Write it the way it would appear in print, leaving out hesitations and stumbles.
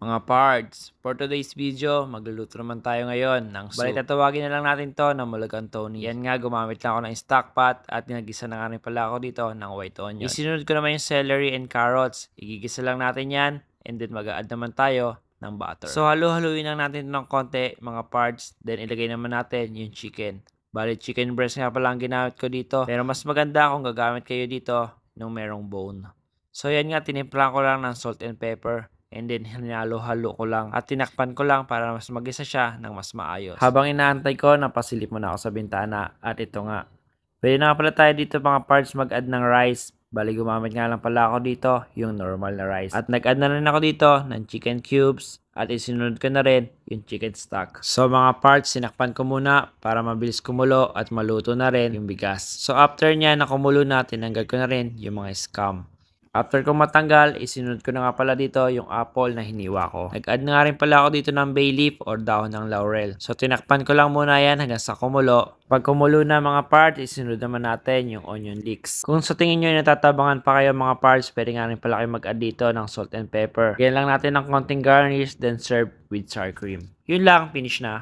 Mga parts, for today's video, magluluto naman tayo ngayon ng soup. Bali, tatawagin na lang natin to na Mulagang Tony. Yan nga, gumamit lang ako ng stock pot at nagisa na nga rin pala ako dito ng white onion. Isinunod ko naman yung celery and carrots. Igigisa lang natin yan and then mag-a-add naman tayo ng butter. So, halu-haluin lang natin ng konti, mga parts. Then, ilagay naman natin yung chicken. Bali, chicken breast nga pala ang ginamit ko dito. Pero mas maganda kung gagamit kayo dito ng merong bone. So, yan nga, tinimplan ko lang ng salt and pepper. And then, hinalo-halo ko lang at tinakpan ko lang para mas magisa siya ng mas maayos. Habang inaantay ko, napasilip muna ako sa bintana. At ito nga. Pwede na pala tayo dito mga parts mag-add ng rice. Bali, gumamit nga lang pala ako dito yung normal na rice. At nag-add na rin ako dito ng chicken cubes. At isinunod ko na rin yung chicken stock. So mga parts, sinakpan ko muna para mabilis kumulo at maluto na rin yung bigas. So after nya na kumulo na, tinanggal ko na rin yung mga scum. After kong matanggal, isinunod ko na nga pala dito yung apple na hiniwa ko. Nag-add na nga rin pala ako dito ng bay leaf or dahon ng laurel. So tinakpan ko lang muna yan hanggang sa kumulo. Pag kumulo na mga parts, isinunod naman natin yung onion leeks. Kung sa tingin nyo natatabangan pa kayo mga parts, pwede nga rin pala kayo mag-add dito ng salt and pepper. Ganyan lang natin ng konting garnish, then serve with sour cream. Yun lang, finish na.